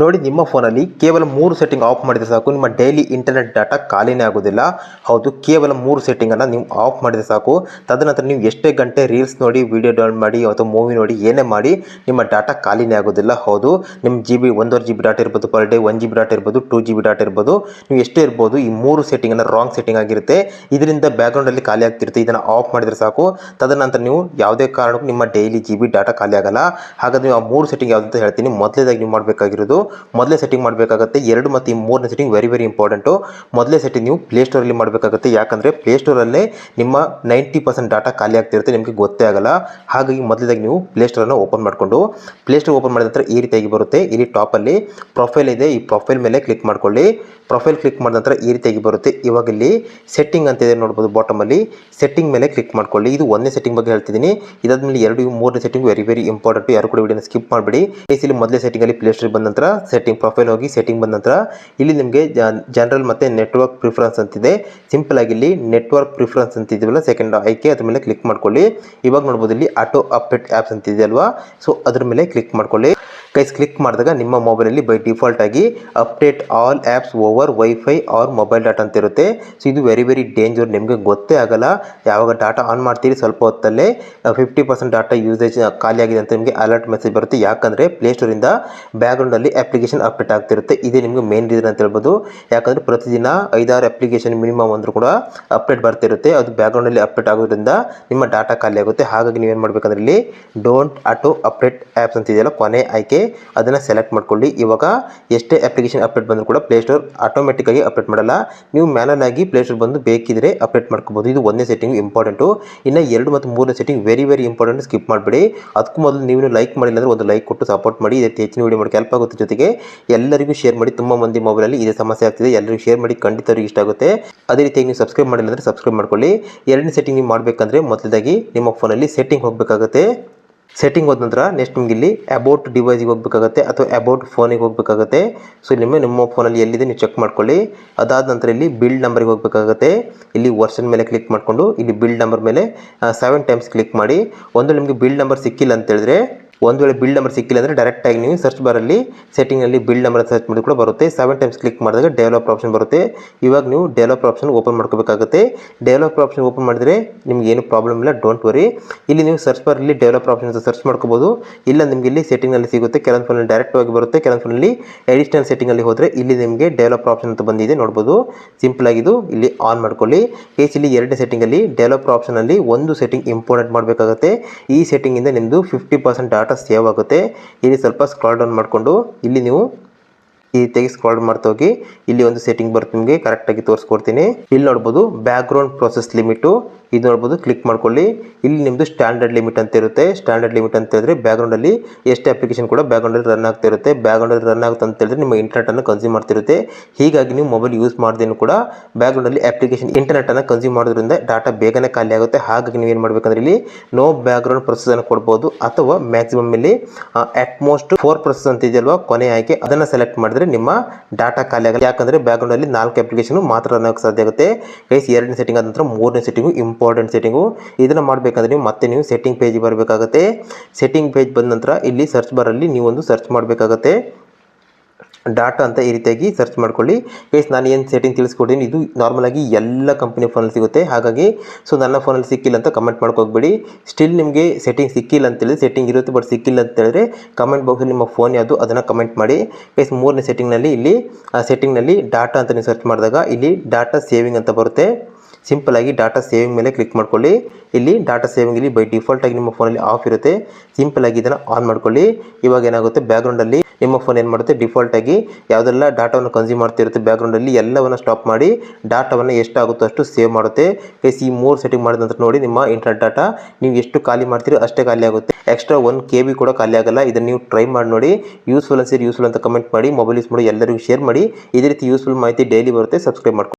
ನೋಡಿ, ನಿಮ್ಮ ಫೋನಲ್ಲಿ ಕೇವಲ 3 ಸೆಟ್ಟಿಂಗ್ ಆಫ್ ಮಾಡಿದರೆ ಸಾಕು, ನಿಮ್ಮ ಡೈಲಿ ಇಂಟರ್ನೆಟ್ ಡಾಟಾ ಖಾಲಿನೇ ಆಗೋದಿಲ್ಲ. ಹೌದು, ಕೇವಲ 3 ಸೆಟ್ಟಿಂಗನ್ನು ನೀವು ಆಫ್ ಮಾಡಿದರೆ ಸಾಕು. ತದನಂತರ ನೀವು ಎಷ್ಟೇ ಗಂಟೆ ರೀಲ್ಸ್ ನೋಡಿ, ವಿಡಿಯೋ ಡೌನ್ಲೋಡ್ ಮಾಡಿ ಅಥವಾ ಮೂವಿ ನೋಡಿ ಏನೇ ಮಾಡಿ ನಿಮ್ಮ ಡಾಟಾ ಖಾಲಿನೇ ಆಗೋದಿಲ್ಲ. ಹೌದು, ನಿಮ್ಮ ಒಂದೂವರೆ GB ಡಾಟಾ ಇರ್ಬೋದು, ಪರ್ ಡೇ 1 GB ಡಾಟಾ ಇರ್ಬೋದು, 2 GB ಡಾಟಾ ಇರ್ಬೋದು, ನೀವು ಎಷ್ಟೇ ಇರ್ಬೋದು. ಈ 3 ಸೆಟ್ಟಿಂಗನ್ನು ರಾಂಗ್ ಸೆಟ್ಟಿಂಗ್ ಆಗಿರುತ್ತೆ, ಇದರಿಂದ ಬ್ಯಾಕ್ಗ್ರೌಂಡಲ್ಲಿ ಖಾಲಿ ಆಗ್ತಿರುತ್ತೆ. ಇದನ್ನು ಆಫ್ ಮಾಡಿದರೆ ಸಾಕು. ತದನಂತರ ನೀವು ಯಾವುದೇ ಕಾರಣಕ್ಕೂ ನಿಮ್ಮ ಡೈಲಿ GB ಡಾಟಾ ಖಾಲಿ ಆಗಲ್ಲ. ಹಾಗಾದ್ರೆ ನೀವು ಆ 3 ಸೆಟ್ಟಿಂಗ್ ಯಾವುದು ಅಂತ ಹೇಳ್ತೀನಿ. ಮೊದಲೇದಾಗಿ ನೀವು ಮಾಡಬೇಕಾಗಿರೋದು, ಮೊದಲೇ ಸೆಟ್ಟಿಂಗ್ ಮಾಡಬೇಕಾಗುತ್ತೆ 2 ಮತ್ತು 3ನೇ ಸೆಟ್ಟಿಂಗ್ ವೆರಿ ಇಂಪಾರ್ಟೆಂಟು. ಮೊದಲೇ ಸೆಟ್ಟಿಂಗ್ ನೀವು ಪ್ಲೇಸ್ಟೋರಲ್ಲಿ ಮಾಡಬೇಕಾಗುತ್ತೆ. ಯಾಕಂದರೆ ಪ್ಲೇಸ್ಟೋರಲ್ಲೇ ನಿಮ್ಮ 90% ಡಾಟಾ ಖಾಲಿ ಆಗ್ತಿರುತ್ತೆ, ನಿಮಗೆ ಗೊತ್ತೇ ಆಗಲ್ಲ. ಹಾಗಾಗಿ ಮೊದಲೇದಾಗಿ ನೀವು ಪ್ಲೇಸ್ಟೋರನ್ನು ಓಪನ್ ಮಾಡಿಕೊಂಡು, ಪ್ಲೇಸ್ಟೋರ್ ಓಪನ್ ಮಾಡಿದ ನಂತರ ಈ ರೀತಿಯಾಗಿ ಬರುತ್ತೆ. ಇಲ್ಲಿ ಟಾಪಲ್ಲಿ ಪ್ರೊಫೈಲ್ ಇದೆ, ಈ ಪ್ರೊಫೈಲ್ ಮೇಲೆ ಕ್ಲಿಕ್ ಮಾಡ್ಕೊಳ್ಳಿ. ಪ್ರೊಫೈಲ್ ಕ್ಲಿಕ್ ಮಾಡಿದ ನಂತರ ಈ ರೀತಿಯಾಗಿ ಬರುತ್ತೆ. ಇವಾಗ ಇಲ್ಲಿ ಸೆಟ್ಟಿಂಗ್ ಅಂತ ಇದೆ ನೋಡ್ಬೋದು, ಬಾಟಮಲ್ಲಿ ಸೆಟ್ಟಿಂಗ್ ಮೇಲೆ ಕ್ಲಿಕ್ ಮಾಡ್ಕೊಳ್ಳಿ. ಇದು ಒಂದನೇ ಸೆಟ್ಟಿಂಗ್ ಬಗ್ಗೆ ಹೇಳ್ತಿದ್ದೀನಿ. ಇದಾದ್ಮೇಲೆ 2 3ನೇ ಸೆಟ್ಟಿಂಗ್ ವೆರಿ ಇಂಪಾರ್ಟೆಂಟ್. ಯಾರು ಕೂಡ ವಿಡಿಯೋನ ಸ್ಕಿಪ್ ಮಾಡಬೇಡಿ. ಇಲ್ಲಿ ಮೊದಲನೇ ಸೆಟ್ಟಿಂಗಲ್ಲಿ ಪ್ಲೇಸ್ಟೋರ್ ಬಂದ ನಂತರ ಸೆಟ್ಟಿಂಗ್ ಪ್ರೊಫೈಲ್ ಹೋಗಿ ಸೆಟ್ಟಿಂಗ್ ಬಂದ ನಂತರ ಇಲ್ಲಿ ನಿಮಗೆ ಜನರಲ್ ಮತ್ತು ನೆಟ್ವರ್ಕ್ ಪ್ರಿಫರೆನ್ಸ್ ಅಂತಿದೆ. ಸಿಂಪಲ್ ಆಗಿ ಇಲ್ಲಿ ನೆಟ್ವರ್ಕ್ ಪ್ರಿಫರೆನ್ಸ್ ಅಂತಿದೆಯಲ್ಲ, ಸೆಕೆಂಡ್ ಆಯ್ಕೆ, ಅದ್ರ ಮೇಲೆ ಕ್ಲಿಕ್ ಮಾಡ್ಕೊಳ್ಳಿ. ಇವಾಗ ನೋಡ್ಬೋದು ಇಲ್ಲಿ ಆಟೋ ಅಪ್ಡೇಟ್ ಆ್ಯಪ್ಸ್ ಅಂತಿದೆ ಅಲ್ವಾ, ಸೊ ಅದ್ರ ಮೇಲೆ ಕ್ಲಿಕ್ ಮಾಡ್ಕೊಳ್ಳಿ. ಕ್ಲಿಕ್ ಮಾಡಿದಾಗ ನಿಮ್ಮ ಮೊಬೈಲಲ್ಲಿ ಬೈ ಡಿಫಾಲ್ಟ್ ಆಗಿ update all apps over WiFi or mobile data ಅಂತ ಇರುತ್ತೆ. ಸೊ ಇದು ವೆರಿ ಡೇಂಜರ್, ನಿಮಗೆ ಗೊತ್ತೇ ಆಗಲ್ಲ. ಯಾವಾಗ ಡಾಟಾ ಆನ್ ಮಾಡ್ತೀರಿ ಸ್ವಲ್ಪ ಹೊತ್ತಲ್ಲೇ 50% ಡಾಟಾ ಯೂಸೇಜ್ ಖಾಲಿ ಆಗಿದೆ ಅಂತ ನಿಮಗೆ ಅಲರ್ಟ್ ಮೆಸೇಜ್ ಬರುತ್ತೆ. ಯಾಕಂದರೆ ಪ್ಲೇಸ್ಟೋರಿಂದ ಬ್ಯಾಕ್ಗ್ರೌಂಡಲ್ಲಿ ಅಪ್ಲಿಕೇಶನ್ ಅಪ್ಡೇಟ್ ಆಗ್ತಿರುತ್ತೆ. ಇದೇ ನಿಮಗೆ ಮೇನ್ ರೀಸನ್ ಅಂತ ಹೇಳ್ಬೋದು. ಯಾಕಂದರೆ ಪ್ರತಿದಿನ 5-6 ಅಪ್ಲಿಕೇಶನ್ ಮಿನಿಮಮ್ ಅಂದರೂ ಕೂಡ ಅಪ್ಡೇಟ್ ಬರ್ತಿರುತ್ತೆ. ಅದು ಬ್ಯಾಕ್ಗ್ರೌಂಡಲ್ಲಿ ಅಪ್ಡೇಟ್ ಆಗೋದ್ರಿಂದ ನಿಮ್ಮ ಡಾಟಾ ಖಾಲಿ ಆಗುತ್ತೆ. ಹಾಗಾಗಿ ನೀವೇನು ಮಾಡಬೇಕಂದ್ರೆ ಇಲ್ಲಿ ಡೋಂಟ್ ಆಟೋ ಅಪ್ಡೇಟ್ ಆ್ಯಪ್ಸ್ ಅಂತಿದೆಯಲ್ಲ, ಕೊನೆ ಆಯ್ಕೆ, ಅದನ್ನು ಸೆಲೆಕ್ಟ್ ಮಾಡ್ಕೊಳ್ಳಿ. ಇವಾಗ ಎಷ್ಟೇ ಅಪ್ಲಿಕೇಶನ್ ಅಪ್ಡೇಟ್ ಬಂದರೂ ಕೂಡ ಪ್ಲೇಸ್ಟೋರ್ ಆಟೋಮೆಟಿಕ್ಕಾಗಿ ಅಪ್ಡೇಟ್ ಮಾಡಲ್ಲ. ನೀವು ಮ್ಯಾನುವಲ್ ಆಗಿ ಪ್ಲೇಸ್ಟೋರ್ ಬಂದು ಬೇಕಿದ್ರೆ ಅಪ್ಡೇಟ್ ಮಾಡ್ಕೋಬೋದು. ಇದು ಒಂದೇ ಸೆಟ್ಟಿಂಗ್ ಇಂಪಾರ್ಟೆಂಟು. ಇನ್ನು 2 ಮತ್ತು 3ನೇ ಸೆಟ್ಟಿಂಗ್ ವೆರಿ ಇಂಪಾರ್ಟೆಂಟ್, ಸ್ಕಿಪ್ ಮಾಡಬೇಡಿ. ಅದಕ್ಕೂ ಮೊದಲು ನೀವು ಲೈಕ್ ಮಾಡಿಲ್ಲ ಅಂದರೆ ಒಂದು ಲೈಕ್ ಕೊಟ್ಟು ಸಪೋರ್ಟ್ ಮಾಡಿ. ಇದೇ ಹೆಚ್ಚಿನ ವಿಡಿಯೋ ಮಾಡಿ ಹೆಲ್ಪ್ ಆಗುತ್ತೆ. ಜೊತೆಗೆ ಎಲ್ಲರಿಗೂ ಶೇರ್ ಮಾಡಿ. ತುಂಬ ಮಂದಿ ಮೊಬೈಲಲ್ಲಿ ಇದೇ ಸಮಸ್ಯೆ ಆಗ್ತಿದೆ, ಎಲ್ಲರಿಗೂ ಶೇರ್ ಮಾಡಿ, ಖಂಡಿತ ಅವರಿಗೆ ಇಷ್ಟ ಆಗುತ್ತೆ. ಅದೇ ರೀತಿಯಾಗಿ ನೀವು ಸಬ್ಸ್ಕ್ರೈಬ್ ಮಾಡಿಲ್ಲ ಅಂದರೆ ಸಬ್ಸ್ಕ್ರೈಬ್ ಮಾಡ್ಕೊಳ್ಳಿ. 2ನೇ ಸೆಟ್ಟಿಂಗ್ ನೀವು ಮಾಡಬೇಕಂದ್ರೆ ಮೊದಲದಾಗಿ ನಿಮ್ಮ ಫೋನಲ್ಲಿ ಸೆಟ್ಟಿಂಗ್ ಹೋಗಬೇಕಾಗುತ್ತೆ. ಸೆಟ್ಟಿಂಗ್ ಹೋದ ನಂತರ ನೆಕ್ಸ್ಟ್ ನಿಮಗೆ ಇಲ್ಲಿ ಅಬೌಟ್ ಡಿವೈಸಿಗೆ ಹೋಗಬೇಕಾಗುತ್ತೆ ಅಥವಾ ಅಬೌಟ್ ಫೋನಿಗೆ ಹೋಗಬೇಕಾಗುತ್ತೆ. ಸೊ ನಿಮ್ಮ ಫೋನಲ್ಲಿ ಎಲ್ಲಿದೆ ನೀವು ಚೆಕ್ ಮಾಡ್ಕೊಳ್ಳಿ. ಅದಾದ ನಂತರ ಇಲ್ಲಿ ಬಿಲ್ಡ್ ನಂಬರಿಗೆ ಹೋಗಬೇಕಾಗುತ್ತೆ. ಇಲ್ಲಿ ವರ್ಷನ್ ಮೇಲೆ ಕ್ಲಿಕ್ ಮಾಡಿಕೊಂಡು ಇಲ್ಲಿ ಬಿಲ್ಡ್ ನಂಬರ್ ಮೇಲೆ 7 ಟೈಮ್ಸ್ ಕ್ಲಿಕ್ ಮಾಡಿ. ಒಂದು ನಿಮಗೆ ಬಿಲ್ಡ್ ನಂಬರ್ ಸಿಕ್ಕಿಲ್ಲ ಅಂತ ಹೇಳಿದ್ರೆ, ಒಂದು ವೇಳೆ ಬಿಲ್ಡ್ ನಂಬರ್ ಸಿಕ್ಕಿಲ್ಲ ಅಂದರೆ ಡೈರೆಕ್ಟಾಗಿ ನೀವು ಸರ್ಚ್ ಬಾರಲ್ಲಿ ಸೆಟ್ಟಿಂಗಲ್ಲಿ ಬಿಲ್ಡ್ ನಂಬರ್ ಸರ್ಚ್ ಮಾಡಿ ಕೂಡ ಬರುತ್ತೆ. 7 ಟೈಮ್ಸ್ ಕ್ಲಿಕ್ ಮಾಡಿದಾಗ ಡೆವಲಪರ್ ಆಪ್ಷನ್ ಬರುತ್ತೆ. ಇವಾಗ ನೀವು ಡೆವಲಪರ್ ಆಪ್ಷನ್ ಓಪನ್ ಮಾಡ್ಕೋಬೇಕಾಗುತ್ತೆ. ಡೆವಲಪರ್ ಆಪ್ಷನ್ ಓಪನ್ ಮಾಡಿದರೆ ನಿಮ್ಗೆ ಏನು ಪ್ರಾಬ್ಲಮ್ ಇಲ್ಲ, ಡೋಂಟ್ ವರಿ. ಇಲ್ಲಿ ನೀವು ಸರ್ಚ್ ಬಾರಲ್ಲಿ ಡೆವಲಪರ್ ಆಪ್ಷನ್ ಅಂತ ಸರ್ಚ್ ಮಾಡ್ಕೋಬೋದು. ಇಲ್ಲ ನಿಮಗೆ ಇಲ್ಲಿ ಸೆಟ್ಟಿಂಗಲ್ಲಿ ಸಿಗುತ್ತೆ. ಕೆಲವೊಂದು ಫೋನಲ್ಲಿ ಡೈರೆಕ್ಟ್ ಆಗಿ ಬರುತ್ತೆ, ಕೆಲವೊಂದು ಫೋನಲ್ಲಿ ಎಡಿಷನಲ್ ಸೆಟ್ಟಿಂಗಲ್ಲಿ ಹೋದರೆ ಇಲ್ಲಿ ನಿಮಗೆ ಡೆವಲಪರ್ ಆಪ್ಷನ್ ಅಂತ ಬಂದಿದೆ ನೋಡ್ಬೋದು. ಸಿಂಪಲ್ ಆಗಿದು ಇಲ್ಲಿ ಆನ್ ಮಾಡ್ಕೊಳ್ಳಿ. ಇಲ್ಲಿ 2ನೇ ಸೆಟ್ಟಿಂಗಲ್ಲಿ ಡೆವಲಪರ್ ಆಪ್ಷನಲ್ಲಿ ಒಂದು ಸೆಟ್ಟಿಂಗ್ ಇಂಪಾರ್ಟೆಂಟ್ ಮಾಡಬೇಕಾಗುತ್ತೆ. ಈ ಸೆಟ್ಟಿಂಗಿಂದ ನಿಮ್ಮದು 50% ಡಾಟಾ ಸೇವ್ ಆಗುತ್ತೆ. ಇಲ್ಲಿ ಸ್ವಲ್ಪ ಸ್ಕ್ರಾಲ್ ಡೌನ್ ಮಾಡಿಕೊಂಡು ಇಲ್ಲಿ ನೀವು ಈ ರೀತಿಯಾಗಿ ಸ್ಕ್ರಾಲ್ ಮಾಡ್ತಾ ಹೋಗಿ. ಇಲ್ಲಿ ಒಂದು ಸೆಟ್ಟಿಂಗ್ ಬರುತ್ತೆ, ನಿಮಗೆ ಕರೆಕ್ಟಾಗಿ ತೋರಿಸ್ಕೊಡ್ತೀನಿ. ಇಲ್ಲಿ ನೋಡ್ಬೋದು ಬ್ಯಾಕ್ಗ್ರೌಂಡ್ ಪ್ರೊಸೆಸ್ ಲಿಮಿಟು, ಇದು ನೋಡ್ಬೋದು, ಕ್ಲಿಕ್ ಮಾಡ್ಕೊಳ್ಳಿ. ಇಲ್ಲಿ ನಿಮ್ಮದು ಸ್ಟ್ಯಾಂಡರ್ಡ್ ಲಿಮಿಟ್ ಅಂತ ಇರುತ್ತೆ. ಸ್ಟ್ಯಾಂಡರ್ಡ್ ಲಿಮಿಟ್ ಅಂತ ಹೇಳಿದ್ರೆ ಬ್ಯಾಕ್ಗ್ರೌಂಡಲ್ಲಿ ಎಷ್ಟು ಅಪ್ಲಿಕೇಶನ್ ಕೂಡ ಬ್ಯಾಕ್ಗ್ರೌಂಡಲ್ಲಿ ರನ್ ಆಗ್ತಾ ಇರುತ್ತೆ. ಬ್ಯಾಕ್ಗ್ರೌಂಡಲ್ಲಿ ರನ್ ಆಗುತ್ತೆ ಅಂತ ಹೇಳಿದ್ರೆ ನಿಮ್ಮ ಇಂಟರ್ನೆಟನ್ನು ಕನ್ಸ್ಯೂಮ್ ಮಾಡ್ತಿರುತ್ತೆ. ಹೀಗಾಗಿ ನೀವು ಮೊಬೈಲ್ ಯೂಸ್ ಮಾಡ್ದೇನು ಕೂಡ ಬ್ಯಾಕ್ಗ್ರೌಂಡಲ್ಲಿ ಅಪ್ಲಿಕೇಶನ್ ಇಂಟರ್ನೆಟನ್ನು ಕನ್ಸ್ಯೂಮ್ ಮಾಡೋದ್ರಿಂದ ಡಾಟಾ ಬೇಗನೆ ಖಾಲಿ ಆಗುತ್ತೆ. ಹಾಗಾಗಿ ನೀವು ಏನು ಮಾಡಬೇಕಂದ್ರೆ ಇಲ್ಲಿ ನೋ ಬ್ಯಾಕ್ಗ್ರೌಂಡ್ ಪ್ರೊಸೆಸನ್ನು ಕೊಡ್ಬೋದು, ಅಥವಾ ಮ್ಯಾಕ್ಸಿಮಮ್ ಇಲ್ಲಿ ಅಟ್ಮೋಸ್ಟ್ 4 ಪ್ರೊಸೆಸ್ ಅಂತ ಇದೆಯಲ್ವಾ, ಕೊನೆ ಆಯ್ಕೆ, ಅದನ್ನು ಸೆಲೆಕ್ಟ್ ಮಾಡಿದ್ರೆ ನಿಮ್ಮ ಡಾಟಾ ಖಾಲಿ ಆಗಲ್ಲ. ಯಾಕಂದರೆ ಬ್ಯಾಕ್ಗ್ರೌಂಡಲ್ಲಿ 4 ಅಪ್ಲಿಕೇಶನ್ ಮಾತ್ರ ರನ್ ಆಗೋಕ್ಕೆ ಸಾಧ್ಯ ಆಗುತ್ತೆ. 2ನೇ ಸೆಟ್ಟಿಂಗ್ ಆದ ನಂತರ 3ನೇ ಸೆಟ್ಟಿಂಗು ಇಂಪಾರ್ಟೆಂಟ್ ಸೆಟ್ಟಿಂಗು. ಇದನ್ನು ಮಾಡಬೇಕಂದ್ರೆ ನೀವು ಸೆಟ್ಟಿಂಗ್ ಪೇಜ್ ಬರಬೇಕಾಗುತ್ತೆ. ಸೆಟ್ಟಿಂಗ್ ಪೇಜ್ ಬಂದ ನಂತರ ಇಲ್ಲಿ ಸರ್ಚ್ ಬಾರಲ್ಲಿ ನೀವು ಒಂದು ಸರ್ಚ್ ಮಾಡಬೇಕಾಗುತ್ತೆ, ಡಾಟಾ ಅಂತ ಈ ರೀತಿಯಾಗಿ ಸರ್ಚ್ ಮಾಡ್ಕೊಳ್ಳಿ. ನಾನು ಏನು ಸೆಟ್ಟಿಂಗ್ ತಿಳಿಸ್ಕೊಡ್ತೀನಿ ಇದು ನಾರ್ಮಲ್ ಆಗಿ ಎಲ್ಲ ಕಂಪನಿ ಫೋನಲ್ಲಿ ಸಿಗುತ್ತೆ. ಹಾಗಾಗಿ ನನ್ನ ಫೋನಲ್ಲಿ ಸಿಕ್ಕಿಲ್ಲ ಅಂತ ಕಮೆಂಟ್ ಮಾಡ್ಕೋಬೇಡಿ. ಸ್ಟಿಲ್ ನಿಮಗೆ ಸೆಟ್ಟಿಂಗ್ ಸಿಕ್ಕಿಲ್ಲ ಅಂತೇಳಿದ್ರೆ, ಸೆಟ್ಟಿಂಗ್ ಇರುತ್ತೆ ಬಟ್ ಸಿಕ್ಕಿಲ್ಲ ಅಂತ ಹೇಳಿದ್ರೆ ಕಮೆಂಟ್ ಬಾಕ್ಸಲ್ಲಿ ನಿಮ್ಮ ಫೋನ್ ಯಾವುದು ಅದನ್ನು ಕಮೆಂಟ್ ಮಾಡಿ. 3ನೇ ಸೆಟ್ಟಿಂಗ್ನಲ್ಲಿ ಇಲ್ಲಿ ಸೆಟ್ಟಿಂಗ್ನಲ್ಲಿ ಡಾಟಾ ಅಂತ ನೀವು ಸರ್ಚ್ ಮಾಡಿದಾಗ ಇಲ್ಲಿ ಡಾಟಾ ಸೇವಿಂಗ್ ಅಂತ ಬರುತ್ತೆ. ಸಿಂಪಲ್ ಆಗಿ ಡಾಟಾ ಸೇವಿಂಗ್ ಮೇಲೆ ಕ್ಲಿಕ್ ಮಾಡ್ಕೊಳ್ಳಿ. ಇಲ್ಲಿ ಡಾಟಾ ಸೇವಿಂಗ್ ಇಲ್ಲಿ ಬೈ ಡಿಫಾಲ್ಟ್ ಆಗಿ ನಿಮ್ಮ ಫೋನಲ್ಲಿ ಆಫ್ ಇರುತ್ತೆ. ಸಿಂಪಲ್ ಆಗಿ ಇದನ್ನು ಆನ್ ಮಾಡ್ಕೊಳ್ಳಿ. ಇವಾಗ ಏನಾಗುತ್ತೆ, ಬ್ಯಾಕ್ಗ್ರೌಂಡಲ್ಲಿ ನಿಮ್ಮ ಫೋನ್ ಏನು ಮಾಡುತ್ತೆ, ಡಿಫಾಲ್ಟ್ ಆಗಿ ಯಾವುದೆಲ್ಲ ಡಾಟಾವನ್ನು ಕನ್ಸ್ಯೂಮ್ ಮಾಡ್ತಿರುತ್ತೆ ಬ್ಯಾಕ್ಗ್ರೌಂಡಲ್ಲಿ ಎಲ್ಲವನ್ನು ಸ್ಟಾಪ್ ಮಾಡಿ ಡಾಟಾವನ್ನು ಎಷ್ಟಾಗುತ್ತೋ ಅಷ್ಟು ಸೇವ್ ಮಾಡುತ್ತೆ. ಈ 3 ಸೆಟ್ಟಿಂಗ್ ಮಾಡಿದ ನಂತರ ನೋಡಿ ನಿಮ್ಮ ಇಂಟರ್ನೆಟ್ ಡಾಟಾ ನೀವು ಎಷ್ಟು ಖಾಲಿ ಮಾಡ್ತೀರೋ ಅಷ್ಟೇ ಖಾಲಿ ಆಗುತ್ತೆ. ಎಕ್ಸ್ಟ್ರಾ 1 KB ಕೂಡ ಖಾಲಿ ಆಗಲ್ಲ. ಇದನ್ನು ನೀವು ಟ್ರೈ ಮಾಡಿ ನೋಡಿ. ಯೂಸ್ಫುಲ್ ಅಂತ ಕಮೆಂಟ್ ಮಾಡಿ, ಮೊಬೈಲ್ ಯೂಸ್ ಮಾಡಿ ಎಲ್ಲರಿಗೂ ಶೇರ್ ಮಾಡಿ. ಇದೇ ರೀತಿ ಯೂಸ್ಫುಲ್ ಮಾಹಿತಿ ಡೈಲಿ ಬರುತ್ತೆ. ಸಬ್ಸ್ಕ್ರೈಬ್ ಮಾಡ್ಕೊಳ್ಳಿ.